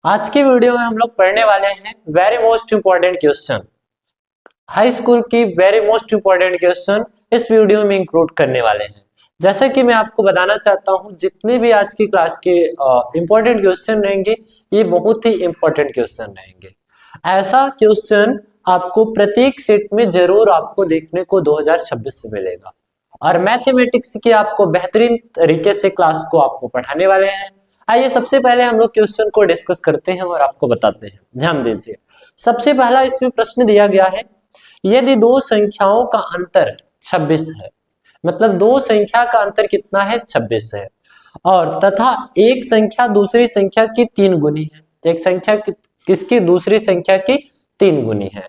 आज की वीडियो में हम लोग पढ़ने वाले हैं very most important question. High school की वेरी मोस्ट इंपॉर्टेंट क्वेश्चन इस वीडियो में इंक्लूड करने वाले हैं। जैसा कि मैं आपको बताना चाहता हूं, जितने भी आज की क्लास के इंपॉर्टेंट क्वेश्चन रहेंगे ये बहुत ही इंपॉर्टेंट क्वेश्चन रहेंगे। ऐसा क्वेश्चन आपको प्रत्येक सेट में जरूर आपको देखने को 2026 से मिलेगा। और मैथमेटिक्स की आपको बेहतरीन तरीके से क्लास को आपको पढ़ाने वाले हैं। आइए सबसे पहले हम लोग क्वेश्चन को डिस्कस करते हैं और आपको बताते हैं। ध्यान दीजिए, सबसे पहला इसमें प्रश्न दिया गया है, यदि दो संख्याओं का अंतर 26 है, मतलब दो संख्या का अंतर कितना है, 26 है, और तथा एक संख्या दूसरी संख्या की 3 गुनी है। एक संख्या किसकी, दूसरी संख्या की 3 गुनी है,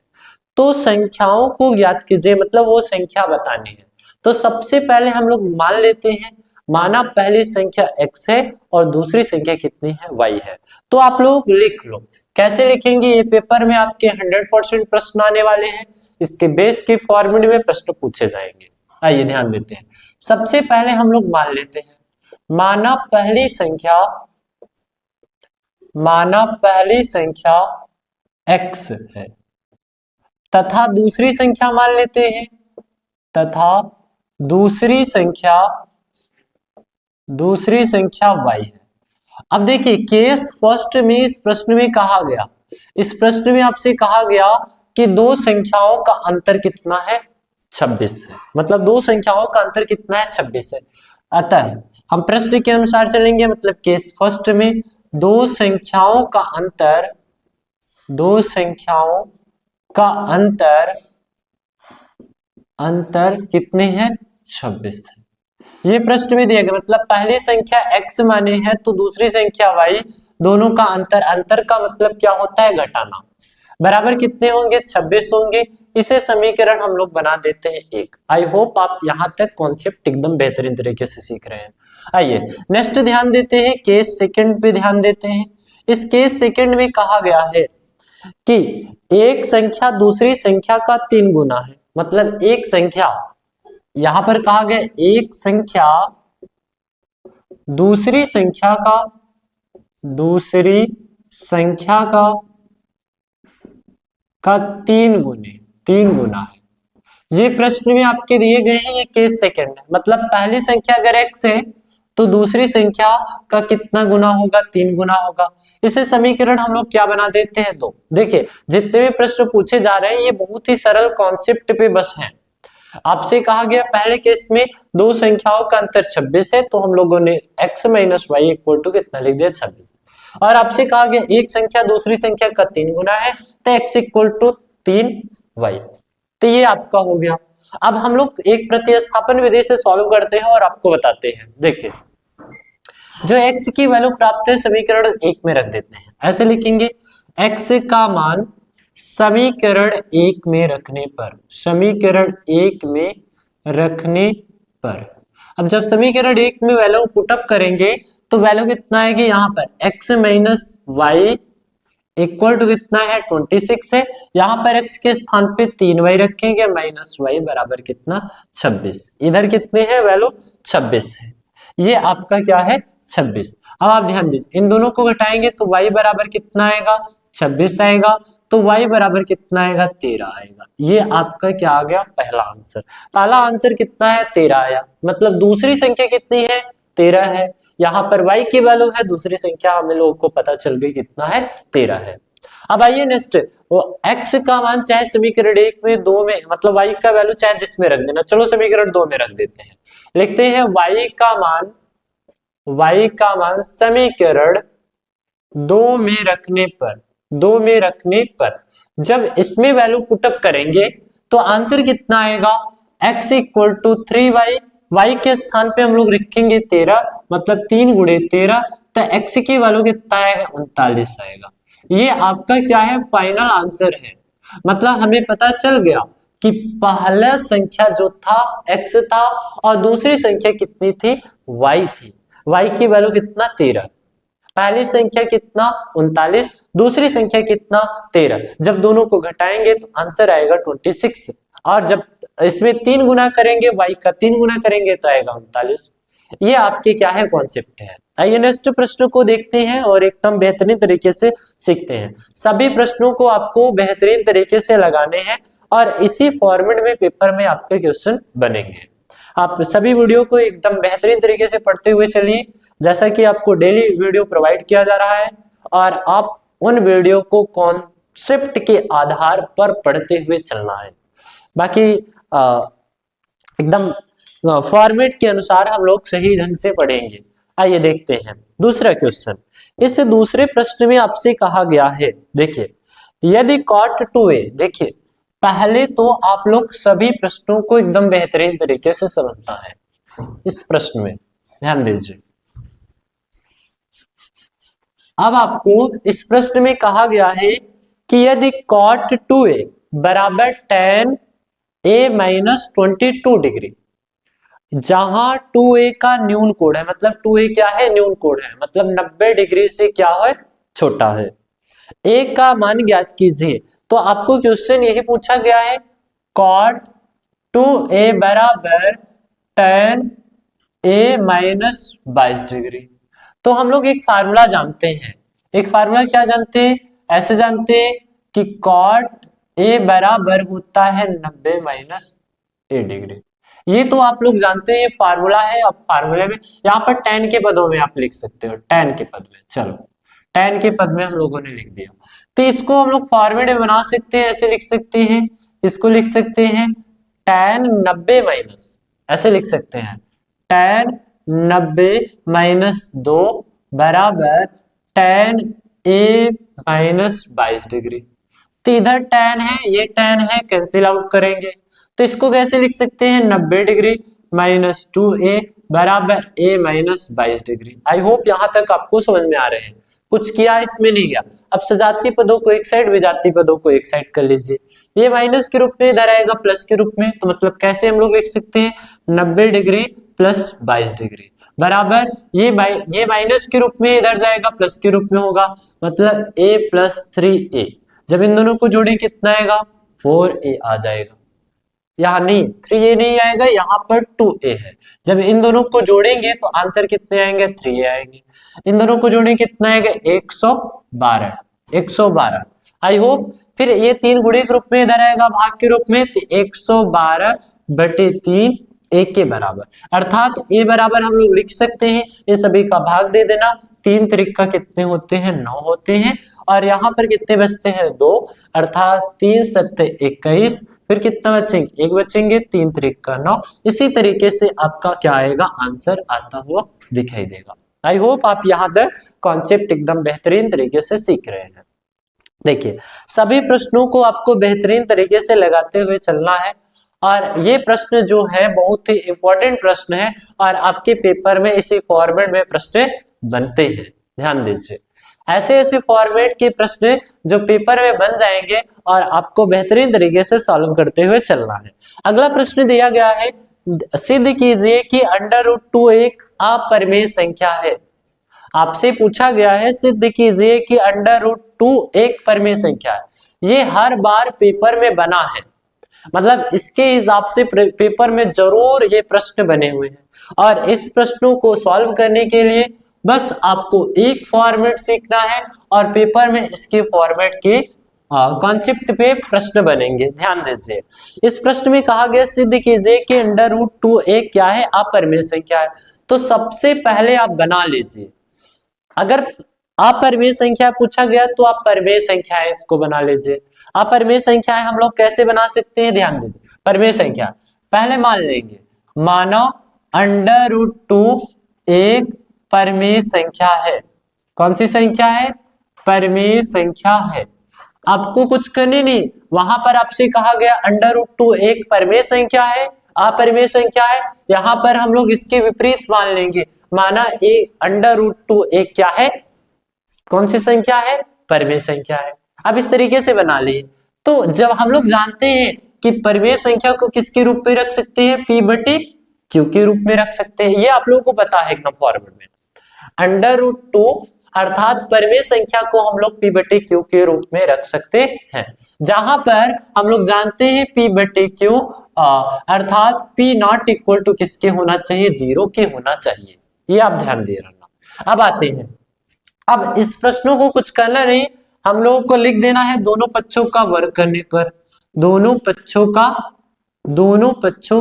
तो संख्याओं को ज्ञात कीजिए, मतलब वो संख्या बतानी है। तो सबसे पहले हम लोग मान लेते हैं, माना पहली संख्या x है और दूसरी संख्या कितनी है, y है। तो आप लोग लिख लो, कैसे लिखेंगे, ये पेपर में आपके 100% प्रश्न आने वाले हैं। इसके बेस के फॉर्मेट में प्रश्न पूछे जाएंगे। आइए ध्यान देते हैं। सबसे पहले हम लोग मान लेते हैं, माना पहली संख्या x है तथा दूसरी संख्या मान लेते हैं, तथा दूसरी संख्या y है। अब देखिए, केस फर्स्ट में इस प्रश्न में कहा गया, इस प्रश्न में आपसे कहा गया कि दो संख्याओं का अंतर कितना है, 26 है, मतलब दो संख्याओं का अंतर कितना है, 26 है। अतः हम प्रश्न के अनुसार चलेंगे, मतलब केस फर्स्ट में दो संख्याओं का अंतर कितने हैं, 26 है। ये प्रश्न में दिया गया, मतलब पहली संख्या x माने है तो दूसरी संख्या y, दोनों का अंतर का मतलब क्या होता है, घटाना। बराबर कितने होंगे, 26 होंगे। इसे समीकरण हम लोग बना देते हैं 1। आई होप आप यहां तक कॉन्सेप्ट एकदम बेहतरीन तरीके से सीख रहे हैं। आइए नेक्स्ट ध्यान देते हैं, केस सेकंड पे ध्यान देते हैं। इस केस सेकंड में कहा गया है कि एक संख्या दूसरी संख्या का 3 गुना है, मतलब एक संख्या, यहां पर कहा गया एक संख्या दूसरी संख्या का 3 गुना है। ये प्रश्न में आपके दिए गए हैं, ये केस सेकंड है, मतलब पहली संख्या अगर x है तो दूसरी संख्या का कितना गुना होगा, 3 गुना होगा। इसे समीकरण हम लोग क्या बना देते हैं, 2। देखिए, जितने भी प्रश्न पूछे जा रहे हैं ये बहुत ही सरल कॉन्सेप्ट पे बस हैं। आपसे कहा गया पहले केस में दो संख्याओं का अंतर 26 है, तो हम लोगों ने x minus y equal to कितना लिख दिया, 26। और आपसे कहा गया एक संख्या दूसरी संख्या का 3 गुना है, तो x इक्वल टू 3y। तो ये आपका हो गया। अब हम लोग एक प्रतिस्थापन विधि से सॉल्व करते हैं और आपको बताते हैं। देखिए, जो x की वैल्यू प्राप्त है समीकरण 1 में रख देते हैं। ऐसे लिखेंगे, x का मान समीकरण 1 में रखने पर, अब जब समीकरण 1 में वैल्यू पुटअप करेंगे तो वैल्यू कितना आएगी, यहाँ पर x minus y equal to कितना है, 26 है। यहाँ पर x के स्थान पे 3y रखेंगे, माइनस वाई बराबर कितना, 26। इधर कितने हैं वैल्यू, 26 है। ये आपका क्या है, 26। अब आप ध्यान दीजिए, इन दोनों को घटाएंगे तो y बराबर कितना आएगा, 26 आएगा, तो y बराबर कितना आएगा, 13 आएगा। ये आपका क्या आ गया, पहला आंसर। पहला आंसर कितना है, 13 आया, मतलब दूसरी संख्या कितनी है, 13 है। यहाँ पर y की वैल्यू है, दूसरी संख्या हम लोगों को पता चल गई कितना है, 13 है। अब आइए नेक्स्ट, वो x का मान चाहे समीकरण 1 में 2 में, मतलब y का वैल्यू चाहे जिसमें रख देना, चलो समीकरण 2 में रख देते हैं। लिखते हैं y का मान समीकरण 2 में रखने पर जब इसमें वैल्यू पुटअप करेंगे तो आंसर कितना आएगा, x equal to 3y, y के स्थान पे हम लोग रखेंगे 13, मतलब 3 गुणे 13, तो x की वैल्यू कितना आएगा, 39 आएगा। ये आपका क्या है, फाइनल आंसर है। मतलब हमें पता चल गया कि पहला संख्या जो था x था और दूसरी संख्या कितनी थी, y थी। y की वैल्यू कितना, 13। पहली संख्या कितना, 39, दूसरी संख्या कितना, 13। जब दोनों को घटाएंगे तो आंसर आएगा 26, और जब इसमें 3 गुना करेंगे, y का 3 गुना करेंगे तो आएगा 39। ये आपके क्या है, कॉन्सेप्ट है। आइए नेक्स्ट प्रश्न को देखते हैं और एकदम बेहतरीन तरीके से सीखते हैं। सभी प्रश्नों को आपको बेहतरीन तरीके से लगाने हैं और इसी फॉर्मेट में पेपर में आपके क्वेश्चन बनेंगे। आप सभी वीडियो को एकदम बेहतरीन तरीके से पढ़ते हुए चलिए, जैसा कि आपको डेली वीडियो प्रोवाइड किया जा रहा है और आप उन वीडियो को कॉन्सेप्ट के आधार पर पढ़ते हुए चलना है। बाकी एकदम फॉर्मेट के अनुसार हम लोग सही ढंग से पढ़ेंगे। आइए देखते हैं दूसरा क्वेश्चन। इस दूसरे प्रश्न में आपसे कहा गया है, देखिए, यदि cot 2a, देखिए पहले तो आप लोग सभी प्रश्नों को एकदम बेहतरीन तरीके से समझना है। इस प्रश्न में ध्यान दीजिए। अब आपको इस प्रश्न में कहा गया है कि यदि cot 2a बराबर tan a माइनस 22 डिग्री, जहां 2a का न्यून कोण है, मतलब 2a क्या है, न्यून कोण है, मतलब 90 डिग्री से क्या है, छोटा है, a का मान ज्ञात कीजिए। तो आपको क्वेश्चन यही पूछा गया है, cot 2a बराबर tan a माइनस 22 डिग्री। तो हम लोग एक फार्मूला जानते हैं। एक फार्मूला क्या जानते हैं, ऐसे जानते हैं कि cot a बराबर होता है 90 माइनस a डिग्री। ये तो आप लोग जानते हैं, ये फार्मूला है। अब फार्मूले में यहाँ पर tan के पदों में आप लिख सकते हो, tan के पद में, चलो tan के पद में हम लोगों ने लिख दिया। तो इसको हम लोग फॉर्मेट में बना सकते हैं, ऐसे लिख सकते हैं, इसको लिख सकते हैं tan 90 माइनस, ऐसे लिख सकते हैं tan 90 माइनस 2 बराबर tan a माइनस 22 डिग्री। तो इधर tan है, ये tan है, कैंसिल आउट करेंगे। तो इसको कैसे लिख सकते हैं, 90 डिग्री माइनस 2a बराबर a minus 22 degree. I hope यहां तक आपको समझ में आ रहे हैं। कुछ किया इसमें नहीं गया। अब सजातीय पदों को एक साइड, विजातीय पदों को एक साइड कर लीजिए। ये माइनस के रूप में इधर आएगा प्लस के रूप में, तो मतलब कैसे हम लोग लिख सकते हैं, 90 डिग्री प्लस 22 डिग्री बराबर ये माइनस के रूप में इधर जाएगा, प्लस के रूप में होगा, मतलब a प्लस 3a। जब इन दोनों को जोड़ें कितना आएगा, 4a आ जाएगा। यहाँ नहीं, 3a नहीं आएगा, यहाँ पर 2a है। जब इन दोनों को जोड़ेंगे तो आंसर कितने आएंगे, 3a आएंगे। इन दोनों को जोड़ेंगे कितना आएगा, 112। I hope. फिर ये 3 गुणे के रूप में इधर आएगा, भाग के रूप में, तो 112/3 a के बराबर, अर्थात a बराबर हम लोग लिख सकते हैं, इन सभी का भाग दे देना। 3 त्रिका कितने होते हैं, 9 होते हैं, और यहाँ पर कितने बचते हैं, 2, अर्थात 3 7 21। फिर कितना बचेंगे, 1 बचेंगे, 3 त्रिका 9। इसी तरीके से आपका क्या आएगा, आंसर आता हुआ दिखाई देगा। आई होप आप यहाँ तक कॉन्सेप्ट एकदम बेहतरीन तरीके से सीख रहे हैं। देखिए, सभी प्रश्नों को आपको बेहतरीन तरीके से लगाते हुए चलना है, और ये प्रश्न जो है बहुत ही इंपॉर्टेंट प्रश्न है, और आपके पेपर में इसी फॉर्मेट में प्रश्न बनते हैं। ध्यान दीजिए, ऐसे ऐसे फॉर्मेट के प्रश्न जो पेपर में बन जाएंगे और आपको बेहतरीन तरीके से सॉल्व करते हुए चलना है। अगला प्रश्न दिया गया है, सिद्ध कीजिए कि √2 एक अपरिमेय संख्या है। आपसे पूछा गया है, सिद्ध कीजिए कि √2 एक परिमेय संख्या है। ये हर बार पेपर में बना है, मतलब इसके हिसाब से पेपर में जरूर ये प्रश्न बने हुए हैं, और इस प्रश्नों को सॉल्व करने के लिए बस आपको एक फॉर्मेट सीखना है, और पेपर में इसके फॉर्मेट के कॉन्सेप्ट पे प्रश्न बनेंगे। ध्यान दीजिए, इस प्रश्न में कहा गया, सिद्ध कीजिए कि √2 एक क्या है, अपरिमेय संख्या है। तो सबसे पहले आप बना लीजिए, अगर अपरिमेय संख्या पूछा गया तो आप परिमेय संख्या है इसको बना लीजिए। अपरिमेय संख्या है हम लोग कैसे बना सकते हैं, ध्यान दीजिए। परिमेय संख्या पहले मान लेंगे, मानो √2 एक परिमेय संख्या है। कौन सी संख्या है, परिमेय संख्या है। आपको कुछ करने नहीं, वहां पर आपसे कहा गया √2 एक परिमेय संख्या है, अपरिमेय संख्या है। यहां पर हम लोग इसके विपरीत मान लेंगे, माना √2 एक क्या है, कौन सी संख्या है, परिमेय संख्या है। अब इस तरीके से बना लिए। तो जब हम लोग जानते हैं कि परिमेय संख्या को किसके रूप में रख सकते हैं, p/q के रूप में रख सकते हैं, ये आप लोगों को पता है एकदम फॉर्मेट में। √2 अर्थात परिमेय संख्या को हम लोग p/q के रूप में रख सकते हैं, जहां पर हम लोग जानते हैं p/q अर्थात p नॉट इक्वल टू किसके होना चाहिए, 0 के होना चाहिए। ये आप ध्यान दे रहना। अब आते हैं, अब इस प्रश्नों को कुछ करना नहीं, हम लोगों को लिख देना है दोनों पक्षों का वर्ग करने पर, दोनों पक्षों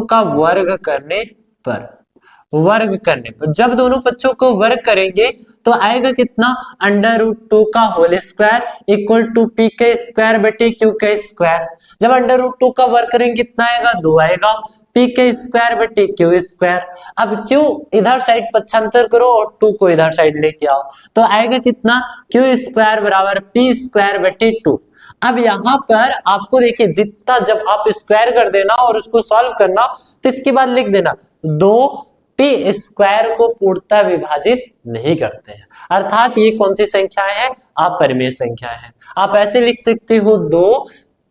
का वर्ग करने पर, वर्ग करने पर जब दोनों पक्षों को वर्ग करेंगे तो आएगा कितना, √2 का whole square equal to p के स्क्वायर बटे क्यू के स्क्वायर। जब √2 का वर्ग करेंगे कितना आएगा, 2 आएगा, पी के स्क्वायर बटे क्यू स्क्वायर। अब क्यू इधर साइड पक्षांतर करो और 2 को इधर साइड लेके आओ तो आएगा कितना, क्यू स्क्वायर बराबर पी स्क्वायर बटे 2। अब यहाँ पर आपको देखिए जितना जब आप स्क्वायर कर देना और उसको सॉल्व करना तो इसके बाद लिख देना 2 पी स्क्वायर को पूर्णतः विभाजित नहीं करते हैं, अर्थात ये कौन सी संख्या है, अपरिमेय संख्या है। आप ऐसे लिख सकते हो 2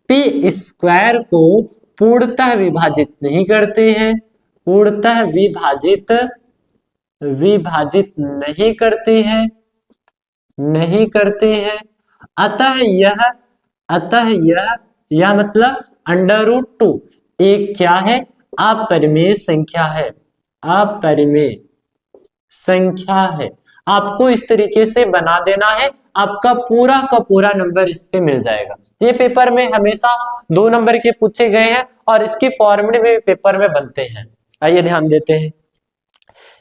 पी स्क्वायर को पूर्णतः विभाजित नहीं करते हैं, पूर्णतः विभाजित नहीं करते हैं, अतः यह मतलब √2 एक क्या है, अपरिमेय संख्या है, अपरिमेय संख्या है। आपको इस तरीके से बना देना है, आपका पूरा का पूरा नंबर इस पे मिल जाएगा। ये पेपर में हमेशा 2 नंबर के पूछे गए हैं और इसके फॉर्मूले में पेपर में बनते हैं। आइए ध्यान देते हैं,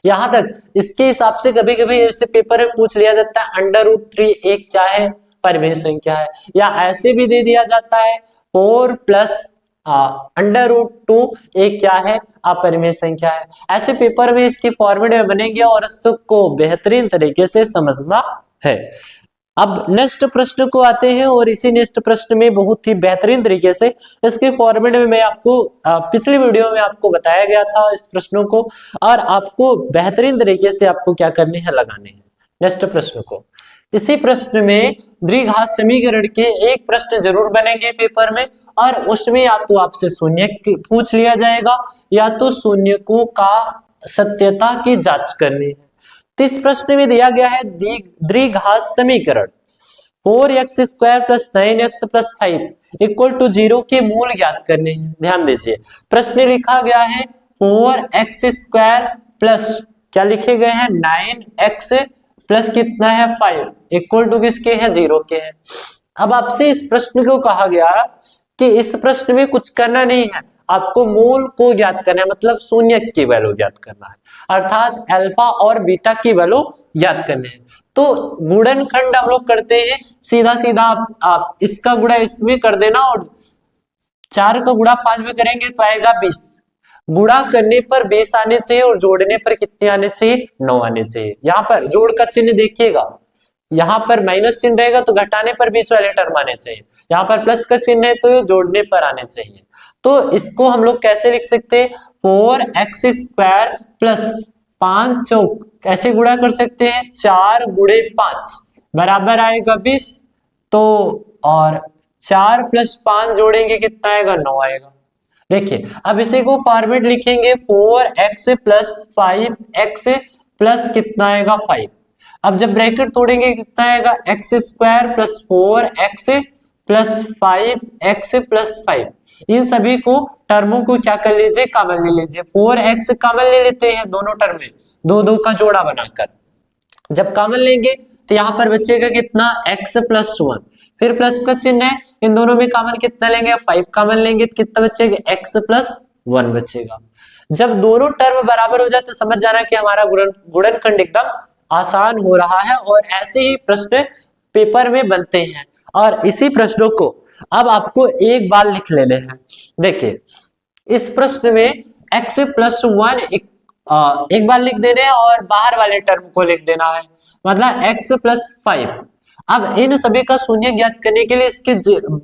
यहां तक इसके हिसाब से कभी कभी ऐसे पेपर में पूछ लिया जाता है √3 एक क्या है, परिमेय संख्या है, या ऐसे भी दे दिया जाता है 4 प्लस √2 एक क्या है, अपरिमेय संख्या है। ऐसे पेपर में इसके फॉर्मूले बनेंगे और इसको बेहतरीन तरीके से समझना है। अब नेक्स्ट प्रश्न को आते हैं और इसी नेक्स्ट प्रश्न में बहुत ही बेहतरीन तरीके से इसके फॉर्मेट में मैं आपको पिछली वीडियो में आपको बताया गया था इस प्रश्नों को, और आपको बेहतरीन तरीके से आपको क्या करने हैं, लगाने हैं नेक्स्ट प्रश्न को। इसी प्रश्न में द्विघात समीकरण के एक प्रश्न जरूर बनेंगे पेपर में, और उसमें या तो आपसे शून्य पूछ लिया जाएगा या तो शून्य को का सत्यता की जांच करनी है। तो इस प्रश्न में दिया गया है द्विघात समीकरण 4x² + 9x + 5 = 0 के मूल ज्ञात करने हैं। ध्यान दीजिए, प्रश्न लिखा गया है 4x² प्लस क्या लिखे गए हैं, 9x प्लस कितना है 5 = किसके हैं, 0 के हैं। अब आपसे इस प्रश्न को कहा गया कि इस प्रश्न में कुछ करना नहीं है, आपको मूल को ज्ञात करना है, मतलब शून्य की वैल्यू ज्ञात करना है, अर्थात अल्फा और बीटा की वैल्यू ज्ञात करने हैं। तो गुणनखंड हम लोग करते हैं, सीधा सीधा आप इसका गुणा इसमें कर देना और 4 का गुणा 5 में करेंगे तो आएगा 20। गुणा करने पर 20 आने चाहिए और जोड़ने पर कितने आने चाहिए, 9 आने चाहिए। यहाँ पर जोड़ का चिन्ह देखिएगा, यहाँ पर माइनस चिन्ह रहेगा तो घटाने पर बीच वाले टर्म आने चाहिए, यहाँ पर प्लस का चिन्ह है तो जोड़ने पर आने चाहिए। तो इसको हम लोग कैसे लिख सकते हैं, 4x² प्लस 5 चौक कैसे गुणा कर सकते हैं, 4 × 5 बराबर आएगा 20। तो और 4 + 5 जोड़ेंगे कितना आएगा, 9 आएगा। देखिए अब इसी को फॉर्मेट लिखेंगे 4x + 5x प्लस कितना आएगा 5। अब जब ब्रैकेट तोड़ेंगे कितना आएगा, x² + 4x + 5x + 5। इन सभी को टर्मों को क्या कर लीजिए, कॉमन ले लीजिए। 4x कॉमन ले लेते हैं दोनों टर्म में, 2 का जोड़ा बनाकर। जब कॉमन लेंगे तो यहाँ पर बचेगा कितना, x + 1, फिर प्लस का चिन्ह है, इन दोनों में कॉमन कितना लेंगे, 5 कॉमन लेंगे तो कितना बचेगा, x + 1 बचेगा। जब दोनों टर्म बराबर हो जाए तो समझ जाना कि हमारा गुणनखंड एकदम आसान हो रहा है, और ऐसे ही प्रश्न पेपर में बनते हैं। और इसी प्रश्नों को अब आपको एक बार लिख लेने हैं। देखिए इस प्रश्न में x + 1 एक बार लिख देने हैं और बाहर वाले टर्म को लिख देना है, मतलब x + 5। अब इन सभी का शून्य ज्ञात करने के लिए इसके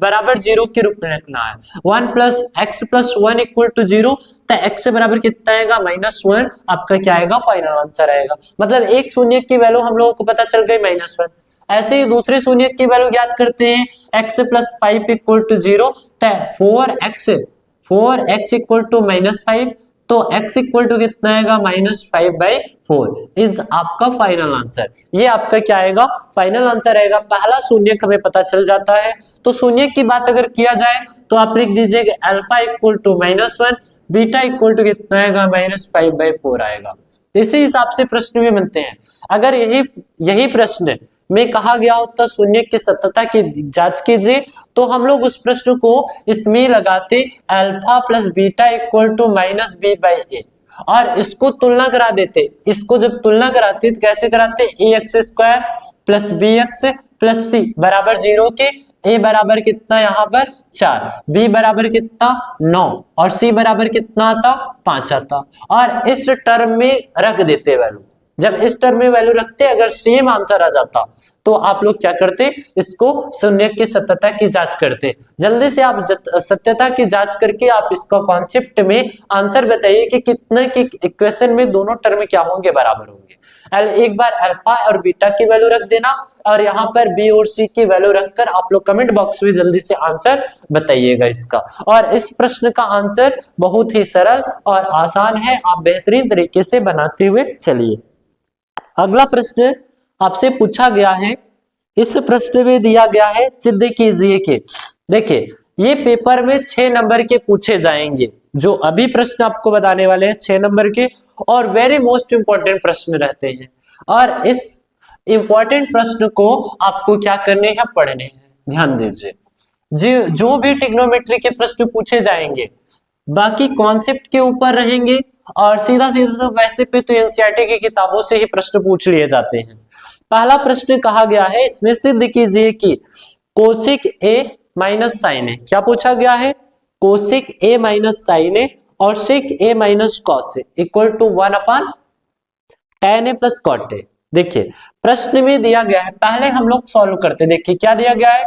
बराबर 0 के रूप में रखना है। 1 + x + 1 = 0, तो x बराबर कितना आएगा, -1। आपका क्या आएगा, फाइनल आंसर आएगा। मतलब एक शून्य की वैल्यू हम लोगों को पता चल गई -1। ऐसे ही दूसरे शून्य की वैल्यू ज्ञात करते हैं, x + 5 = 0, तो 4x = -5, तो x = कितना आएगा, -5/4 इज आपका फाइनल आंसर। ये आपका क्या आएगा, फाइनल आंसर आएगा। पहला शून्य हमें पता चल जाता है। तो शून्य की बात अगर किया जाए तो आप लिख दीजिए कि अल्फा = -1, बीटा = कितना आएगा, -5/4 आएगा। इसी हिसाब से प्रश्न भी बनते हैं। अगर यही प्रश्न में कहा गया होता शून्य की सत्यता की जांच कीजिए, तो हम लोग उस प्रश्न को इसमें लगाते alpha plus beta equal to minus b by a, और इसको तुलना करा देते। इसको जब तुलना कराते तो कैसे कराते, a x square plus b x plus c बराबर 0 के, ए बराबर कितना यहाँ पर 4, बी बराबर कितना 9 और सी बराबर कितना आता 5 आता, और इस टर्म में रख देते वैल्यू। जब इस टर्म में वैल्यू रखते अगर सेम आंसर आ जाता तो आप लोग क्या करते, इसको शून्य की सत्यता की जांच करते। जल्दी से आप सत्यता की जांच करके आप इसका कॉन्सेप्ट में आंसर बताइए कि कितने की इक्वेशन में दोनों टर्म क्या होंगे, बराबर होंगे। एक बार अल्फा और बीटा की वैल्यू रख देना और यहाँ पर बी और सी की वैल्यू रखकर आप लोग कमेंट बॉक्स में जल्दी से आंसर बताइएगा इसका। और इस प्रश्न का आंसर बहुत ही सरल और आसान है, आप बेहतरीन तरीके से बनाते हुए चलिए। अगला प्रश्न आपसे पूछा गया है, इस प्रश्न में दिया गया है सिद्ध कीजिए कि, देखिए ये पेपर में 6 नंबर के पूछे जाएंगे, जो अभी प्रश्न आपको बताने वाले हैं 6 नंबर के, और वेरी मोस्ट इंपॉर्टेंट प्रश्न रहते हैं। और इस इंपॉर्टेंट प्रश्न को आपको क्या करने हैं, पढ़ने हैं। ध्यान दीजिए, जो भी ट्रिग्नोमेट्री के प्रश्न पूछे जाएंगे बाकी कॉन्सेप्ट के ऊपर रहेंगे, और सीधा सीधा तो वैसे पे तो एनसीईआरटी की किताबों से ही प्रश्न पूछ लिए जाते हैं। पहला प्रश्न कहा गया है, इसमें सिद्ध कीजिए कि cosec a minus sine a, क्या पूछा गया है, cosec a minus sine a और sec a minus cos a equal to 1 upon tan a plus cot a. देखिए प्रश्न में दिया गया है, पहले हम लोग सॉल्व करते। देखिए क्या दिया गया है,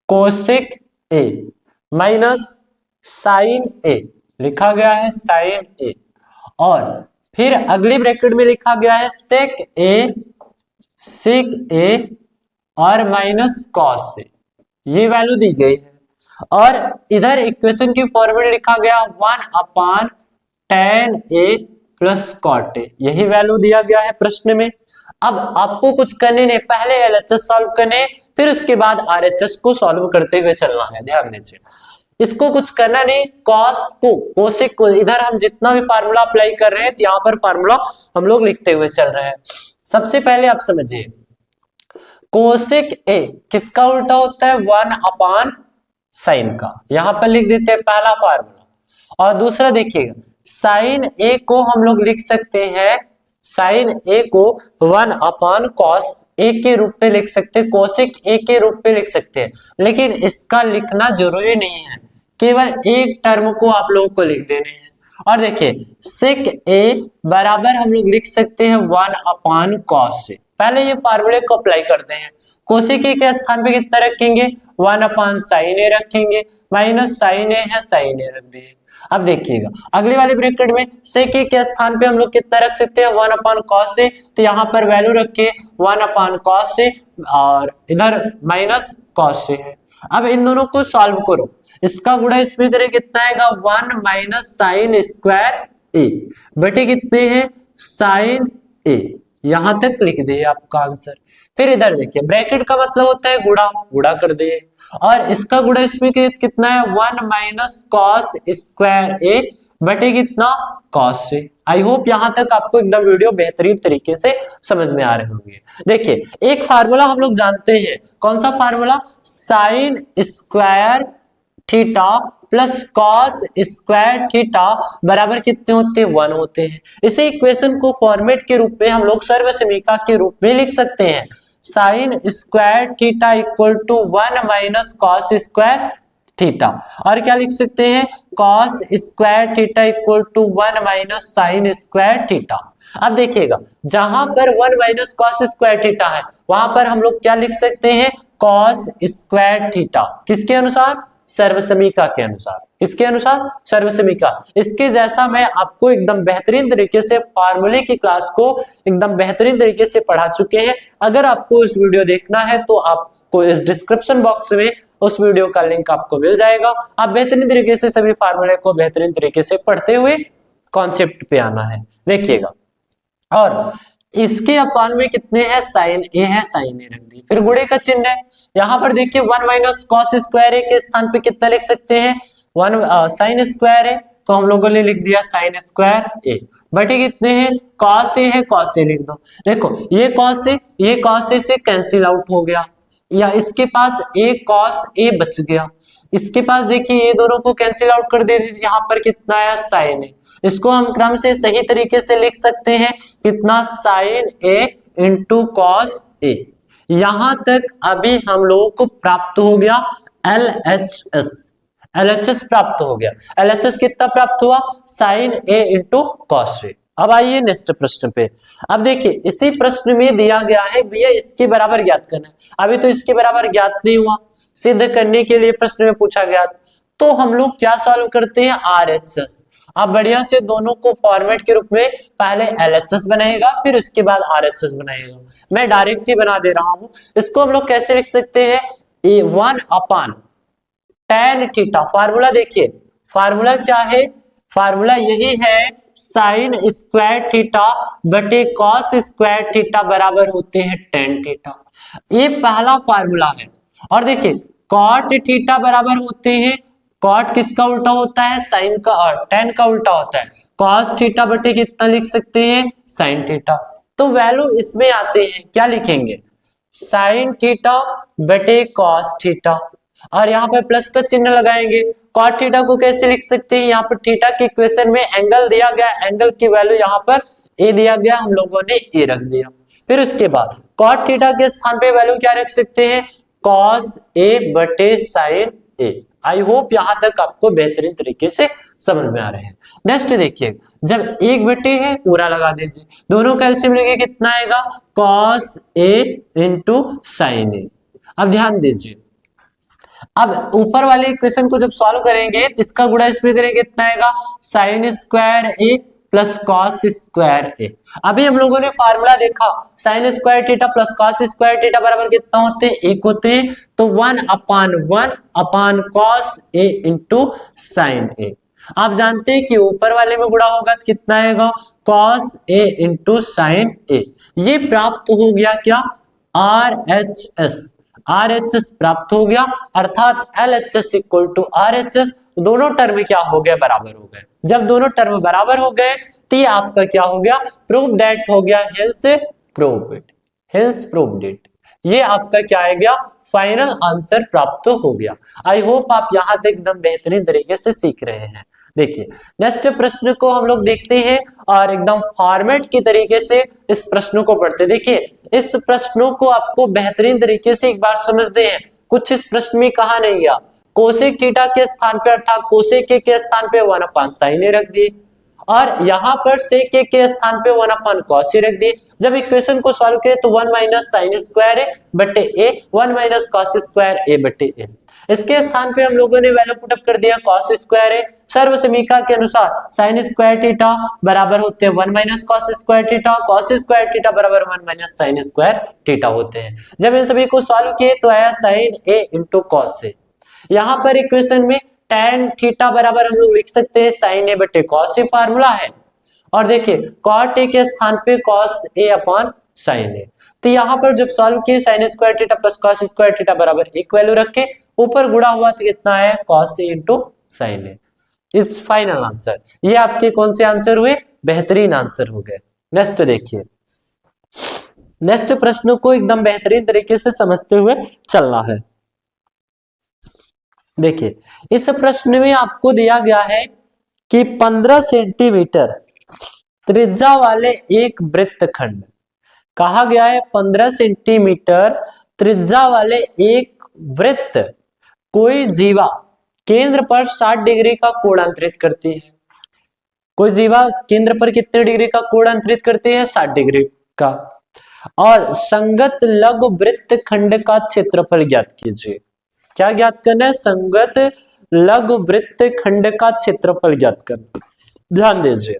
कोसेक ए माइनस साइन ए, लिखा गया है साइन ए, और फिर अगली ब्रैकेट में लिखा गया है सेक ए और माइनस कॉस ए, ये वैल्यू दी गई है। और इधर इक्वेशन की फॉर्मूला लिखा गया 1 upon tan a plus cot a, यही वैल्यू दिया गया है प्रश्न में। अब आपको कुछ करने नहीं, पहले एलएचएस सॉल्व करने, फिर उसके बाद आरएचएस को सॉल्व करते हुए चलना है। ध्यान दीजिए, इसको कुछ करना नहीं, कॉस को कोसेक को, इधर हम जितना भी फार्मूला अप्लाई कर रहे हैं तो यहाँ पर फार्मूला हम लोग लिखते हुए चल रहे हैं। सबसे पहले आप समझिए, कोसेक ए किसका उल्टा होता है, 1 अपॉन साइन का, यहां पर लिख देते हैं पहला फार्मूला। और दूसरा देखिएगा, साइन ए को हम लोग लिख सकते हैं, साइन ए को 1 अपॉन कॉस ए के रूप में लिख सकते हैं, कोसेक ए के रूप में लिख सकते हैं, लेकिन इसका लिखना जरूरी नहीं है, केवल एक टर्म को आप लोगों को लिख देने हैं। और देखिए सेक ए बराबर हम लोग लिख सकते हैं 1 अपॉन कॉस ए। पहले ये फार्मूले को अप्लाई करते हैं, कोसेक ए के स्थान पे कितना रखेंगे, 1 अपॉन साइन ए रखेंगे, माइनस साइन ए है, साइन ए रख दिए। अब देखिएगा अगली वाले ब्रैकेट में सेक ए के स्थान पे हम लोग कितना रख सकते हैं, 1 अपॉन कॉस ए, तो यहाँ पर वैल्यू रखिए 1 अपॉन कॉस ए और इधर माइनस कॉस ए है। अब इन दोनों को सॉल्व करो, इसका गुणा इसमें करें कितना आएगा, 1 माइनस साइन स्क्वायर ए बटे कितने हैं, साइन ए, यहां तक लिख दिए आपका आंसर। फिर इधर देखिए ब्रैकेट का मतलब होता है गुणा, गुणा कर दिए, और इसका गुणा इसमें कितना है, 1 माइनस कॉस स्क्वायर ए बटे कितना, कॉस ए। आई होप यहां तक आपको एकदम वीडियो बेहतरीन तरीके से समझ में आ रहे होंगे। देखिए एक फार्मूला हम लोग जानते हैं, कौन सा formula, sign square theta plus cos square theta बराबर कितने होते हैं, 1 होते हैं। इसे इक्वेशन को फॉर्मेट के रूप में हम लोग सर्वसमीका के रूप में लिख सकते हैं, sine square theta equal to 1 minus cos square theta, और क्या लिख सकते हैं, cos square theta equal to 1 minus sine square theta. अब देखिएगा जहां पर 1 माइनस कॉस स्क्वायर थीटा है वहां पर हम लोग क्या लिख सकते हैं, कॉस स्क्वायर थीटा, किसके अनुसार, सर्वसमीका के अनुसार। किसके अनुसार, सर्वसमीका। इसके जैसा मैं आपको एकदम बेहतरीन तरीके से फार्मूले की क्लास को एकदम बेहतरीन तरीके से पढ़ा चुके हैं। अगर आपको इस वीडियो देखना है तो आपको इस डिस्क्रिप्शन बॉक्स में उस वीडियो का लिंक आपको मिल जाएगा। आप बेहतरीन तरीके से सभी फार्मूले को बेहतरीन तरीके से पढ़ते हुए कॉन्सेप्ट पे आना है। देखिएगा, और इसके अपान में कितने हैं, साइन ए है, साइन ए रख दी, फिर गुणे का चिन्ह है। यहाँ पर देखिए 1 माइनस कॉस स्क्वायर ए के स्थान पे कितना लिख सकते हैं, 1 साइन स्क्वायर है, तो हम लोगों ने लिख दिया साइन स्क्वायर ए बटे कितने हैं, कॉस ए है, कॉस ए लिख दो। देखो ये कॉस ए से कैंसिल आउट हो गया, या इसके पास ए कॉस ए बच गया, इसके पास देखिए ये दोनों को कैंसिल आउट कर दे, यहाँ पर कितना आया साइन ए। इसको हम क्रम से सही तरीके से लिख सकते हैं कितना, sign A into cos A. यहां तक अभी हम लोगों को प्राप्त हो गया LHS, LHS प्राप्त हो गया। LHS कितना प्राप्त हुआ, sign A into cos A. अब आइए नेक्स्ट प्रश्न पे। अब देखिए इसी प्रश्न में दिया गया है भैया इसके बराबर ज्ञात करना है, अभी तो इसके बराबर ज्ञात नहीं हुआ, सिद्ध करने के लिए प्रश्न में पूछा गया, तो हम लोग क्या सॉल्व करते हैं, RHS। आप बढ़िया से दोनों को फॉर्मेट के रूप में पहले LHS बनाएगा फिर उसके बाद RHS बनाएगा। मैं डायरेक्ट ही बना दे रहा हूं। इसको हम लोग कैसे लिख सकते हैं, A1 अपान tan थीटा। फार्मूला देखिए, फार्मूला क्या है, फार्मूला यही है साइन स्क्वायर थीटा बटे कॉस स्क्वायर थीटा बराबर होते हैं tan थीटा। ये पहला फार्मूला है। और देखिए कॉट थीटा बराबर होते हैं, कॉट किसका उल्टा होता है, साइन का, और tan का उल्टा होता है कॉस थीटा बटे कितना लिख सकते हैं, साइन थीटा। तो वैल्यू इसमें आते हैं, क्या लिखेंगे, साइन थीटा बटे कॉस थीटा, और यहाँ पर प्लस का चिन्ह लगाएंगे। कॉट थीटा को कैसे लिख सकते हैं, यहाँ पर थीटा के इक्वेशन में एंगल दिया गया, एंगल की वैल्यू यहाँ पर ए दिया गया, हम लोगों ने ए रख दिया। फिर उसके बाद कॉट थीटा के स्थान पे वैल्यू क्या रख सकते हैं, कॉस ए बटे साइन ए। आई होप यहां तक आपको बेहतरीन तरीके से समझ में आ रहे हैं। नेक्स्ट देखिए, जब एक बटे है पूरा लगा दीजिए, दोनों का एलसीएम लेके कितना आएगा, कॉस ए इंटू साइन ए। अब ध्यान दीजिए, अब ऊपर वाले इक्वेशन को जब सॉल्व करेंगे तो इसका गुणा इसमें करेंगे, कितना आएगा, साइन स्क्वायर ए प्लस कॉस स्क्वायर ए। अभी हम लोगों ने फार्मूला देखा, sign square theta plus cos square theta बराबर कितना होते हैं, एक होते हैं, तो 1 अपान कॉस ए इंटू साइन ए। आप जानते हैं कि ऊपर वाले में गुणा होगा तो कितना आएगा, कॉस ए इंटू साइन ए। ये प्राप्त हो गया क्या, RHS, RHS प्राप्त हो गया, अर्थात LHS इक्वल टू RHS। दोनों टर्म क्या हो गए, बराबर हो गए। जब दोनों टर्म बराबर हो गए तो ये आपका क्या हो गया, प्रूव दैट हो गया, hence proved it, hence proved it. ये आपका क्या आ गया, फाइनल आंसर प्राप्त हो गया। आई होप आप यहां तक एकदम बेहतरीन तरीके से सीख रहे हैं। देखिए नेक्स्ट प्रश्न को हम लोग देखते हैं और एकदम फॉर्मेट की तरीके से इस प्रश्नों को पढ़ते हैं। देखिए इस प्रश्नों को आपको बेहतरीन तरीके से एक बार समझते हैं। कुछ इस प्रश्न में कहा नहीं गया, कोसेक थीटा के स्थान पे अर्थात कोसेक के स्थान पे 1 अपान साइन ए रख दिए, और यहाँ पर सेक के स्थान पे 1 अपान कॉस ए रख दिए। जब इक्वेशन को सॉल्व करें तो 1 माइनस साइन स्क्वायर ए बटे ए, 1 माइनस कॉस स्क्वायर ए बटे ए। इसके स्थान पे हम लोगों ने वैल्यू पुटअप कर दिया कॉस स्क्वायर ए। सर्व समीकरण के अनुसार साइन स्क्वायर थीटा बराबर होते हैं 1 minus cos square theta, cos square theta बराबर 1 माइनस साइन स्क्वायर थीटा होते हैं। जब इन सभी को सॉल्व किए तो आया sign A into cos A. यहाँ पर इक्वेशन में tan थीटा बराबर हम लोग लिख सकते हैं साइन ए बटे कॉस ए, फार्मूला है। और देखिए कॉट ए के स्थान पे कॉस ए अपॉन साइन ए। तो यहाँ पर जब सॉल्व किए sign square theta plus cos square theta बराबर एक वैल्यू रखे, ऊपर गुणा हुआ तो कितना है, cos A into sine A. It's final answer. ये आपके कौन से आंसर हुए, बेहतरीन आंसर हो गए। नेक्स्ट देखिए, नेक्स्ट प्रश्न को एकदम बेहतरीन तरीके से समझते हुए चलना है। देखिए इस प्रश्न में आपको दिया गया है कि 15 सेंटीमीटर त्रिज्या वाले एक वृत्तखंड, कहा गया है 15 सेंटीमीटर त्रिज्या वाले एक वृत्त कोई जीवा केंद्र पर 60 डिग्री का कोण अंतरित करती है। कोई जीवा केंद्र पर कितने डिग्री का कोण अंतरित करती है, 60 डिग्री का। और संगत लघु वृत्त खंड का क्षेत्रफल ज्ञात कीजिए। क्या ज्ञात करना है, संगत लघु वृत्त खंड का क्षेत्रफल ज्ञात करना। ध्यान दीजिए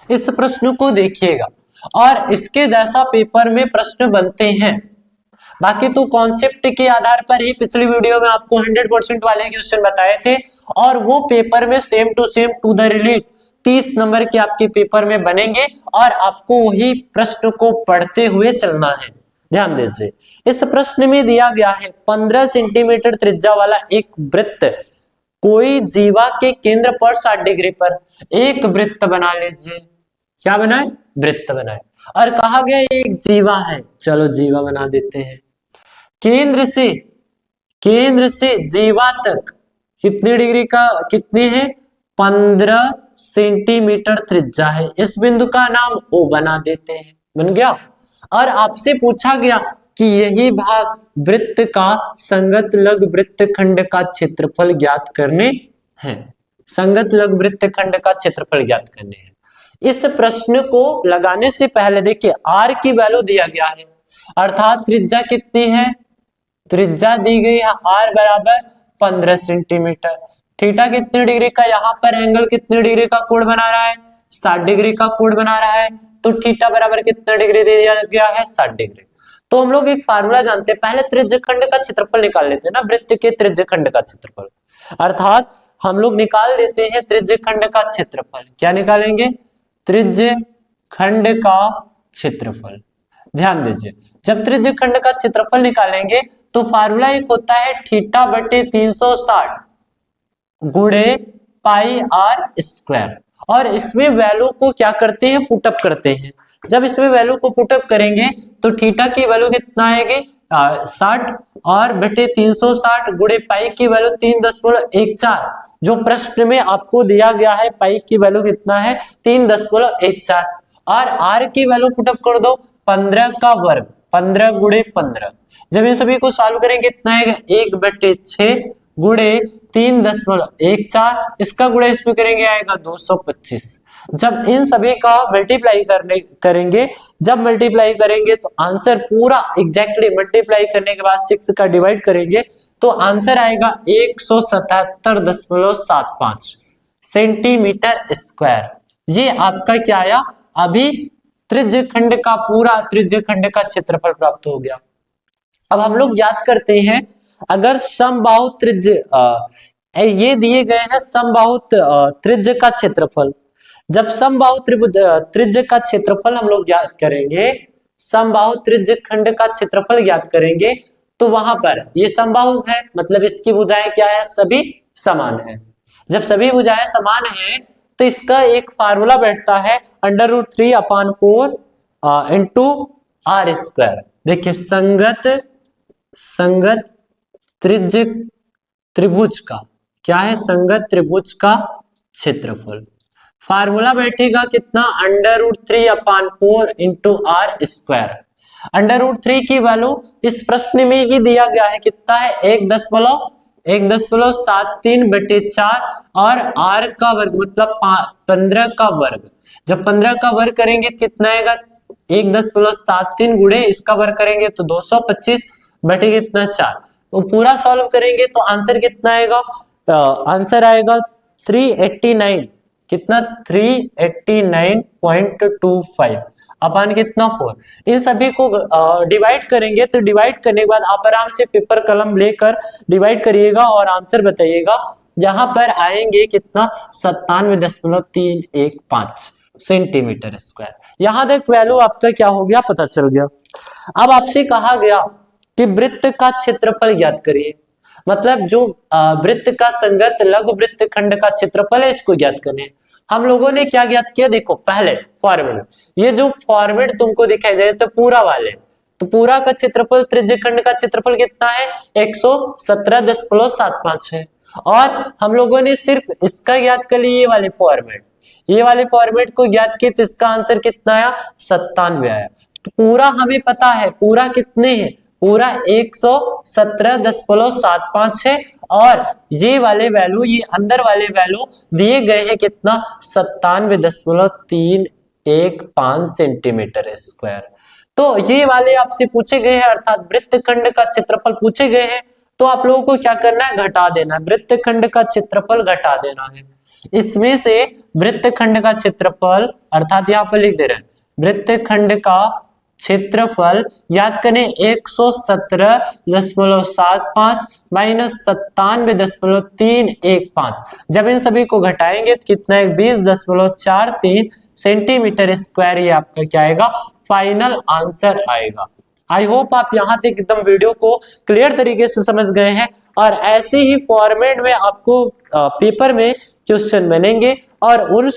इस प्रश्न को देखिएगा, और इसके जैसा पेपर में प्रश्न बनते हैं। बाकी तो कॉन्सेप्ट के आधार पर ही पिछली वीडियो में आपको 100% वाले क्वेश्चन बताए थे, और वो पेपर में सेम टू द रिलीट 30 नंबर के आपके पेपर में बनेंगे, और आपको वही प्रश्न को पढ़ते हुए चलना है। ध्यान दीजिए इस प्रश्न में दिया गया है 15 सेंटीमीटर त्रिज्या वाला एक वृत्त कोई जीवा के केंद्र पर 60 डिग्री पर एक वृत्त बना लीजिए। क्या बनाए? वृत्त बनाए। और कहा गया एक जीवा है, चलो जीवा बना देते हैं। केंद्र से जीवा तक कितनी डिग्री का, कितनी है? 15 सेंटीमीटर त्रिज्या है। इस बिंदु का नाम O बना देते हैं। बन गया। और आपसे पूछा गया कि यही भाग वृत्त का संगत लघु वृत्तखंड का क्षेत्रफल ज्ञात करने हैं। संगत लघु वृत्तखंड का क्षेत्रफल ज्ञात करने हैं। इस प्रश्न को लगाने से पहले देखिए R की वैल्यू दिया गया है, अर्थात त्रिज्या कितनी है? त्रिज्या दी गई है R बराबर 15 सेंटीमीटर। थीटा कितने डिग्री का, यहाँ पर एंगल कितने डिग्री का कोण बना रहा है? 60 डिग्री का कोण बना रहा है। तो थीटा बराबर कितना डिग्री दे दिया गया है? 60 डिग्री। तो हम लोग एक फार्मूला जानते हैं, पहले त्रिज्यखंड का क्षेत्रफल निकाल लेते हैं ना, वृत्त के त्रिज्यखंड का क्षेत्रफल। अर्थात हम लोग निकाल देते हैं त्रिज्यखंड का क्षेत्रफल। क्या निकालेंगे? त्रिज्यखंड का क्षेत्रफल। ध्यान दीजिए, जब त्रिज्यखंड का क्षेत्रफल निकालेंगे तो फार्मूला एक होता है थीटा बटे 360 गुणे पाई आर स्क्वायर। और इसमें वैल्यू को क्या करते हैं? पुटअप करते हैं। जब इसमें वैल्यू को पुटअप करेंगे तो थीटा की वैल्यू कितना आएगी? 60 और बटे 360 गुणे पाई की वैल्यू 3.14। जो प्रश्न में आपको दिया गया है पाई की वैल्यू कितना है? 3.14। और आर की वैल्यू पुटअप कर दो 15 का वर्ग, 15 गुणे 15। जब इन सभी को सॉल्व करेंगे कितना आएगा? 1/6 गुणे 3.14, इसका गुणा इसमें करेंगे आएगा 225। जब इन सभी का मल्टीप्लाई करेंगे, जब मल्टीप्लाई करेंगे तो आंसर पूरा एग्जैक्टली मल्टीप्लाई करने के बाद 6 का डिवाइड करेंगे तो आंसर आएगा 177.75 सेंटीमीटर स्क्वायर। ये आपका क्या आया? अभी त्रिज्यखंड का पूरा त्रिज्यखंड का क्षेत्रफल प्राप्त हो गया। अब हम लोग याद करते हैं, अगर समबाहु त्रिज्य ये दिए गए हैं समबाहु त्रिज्य का क्षेत्रफल। जब समबाहु त्रिज्य का क्षेत्रफल हम लोग ज्ञात करेंगे, समबाहु त्रिज्य खंड का क्षेत्रफल ज्ञात करेंगे तो वहां पर ये समबाहु है, मतलब इसकी भुजाएं क्या है? सभी समान है। जब सभी भुजाएं समान है तो इसका एक फार्मूला बैठता है √3/4 इंटू आर स्क्वायर। देखिए संगत त्रिज्य त्रिभुज का क्या है? संगत त्रिभुज का क्षेत्रफल। फार्मूला बैठेगा कितना? √3/4 इंटू आर स्क्वायर। √3 की वैल्यू इस प्रश्न में ही दिया गया है, कितना है? 1.73/4 और r का वर्ग मतलब 15 का वर्ग। जब 15 का वर्ग करेंगे कितना आएगा? 1.73 गुणे इसका वर्ग करेंगे तो 225 बटे कितना 4। तो पूरा सॉल्व करेंगे तो आंसर कितना आएगा? आंसर आएगा 389। कितना? 389.25 अपान कितना 4। इन सभी को डिवाइड करेंगे तो डिवाइड करने के बाद आप आराम से पेपर कलम लेकर डिवाइड करिएगा और आंसर बताइएगा। यहाँ पर आएंगे कितना? 97.315 सेंटीमीटर स्क्वायर। यहां तक वैल्यू आपका क्या हो गया? पता चल गया। अब आपसे कहा गया कि वृत्त का क्षेत्रफल ज्ञात करिए, मतलब जो वृत्त का संगत लघु वृत्तखंड का क्षेत्रफल है इसको ज्ञात करने। हम लोगों ने क्या ज्ञात किया? देखो पहले फॉर्मेट, ये जो फॉर्मेट तुमको दिखाई दे तो पूरा वाले, तो पूरा का क्षेत्रफल त्रिज्यखंड का क्षेत्रफल कितना है? 117.75 है। और हम लोगों ने सिर्फ इसका ज्ञात कर लिया, ये वाले फॉर्मेट को ज्ञात किया तो इसका आंसर कितना आया? 97 आया। तो पूरा हमें पता है पूरा कितने है? पूरा 117.75 है। और ये वाले वैल्यू, ये अंदर वाले वैल्यू दिए गए हैं कितना? 97.315 सेंटीमीटर स्क्वायर। तो ये वाले आपसे पूछे गए हैं, अर्थात वृत्तखंड का क्षेत्रफल पूछे गए हैं। तो आप लोगों को क्या करना है? घटा देना है, वृत्तखंड का क्षेत्रफल घटा देना है। इसमें से वृत्तखंड का क्षेत्रफल, अर्थात यहाँ पर लिख दे रहे हैं वृत्तखंड का क्षेत्रफल याद करें 117.75 माइनस 97.315। जब इन सभी को घटाएंगे तो कितना है? 20.43 सेंटीमीटर स्क्वायर। ये आपका क्या आएगा? फाइनल आंसर आएगा। आई होप आप यहाँ तक एकदम वीडियो को क्लियर तरीके से समझ गए हैं और ऐसे ही फॉर्मेट में आपको पेपर में क्वेश्चन बनेंगे और उन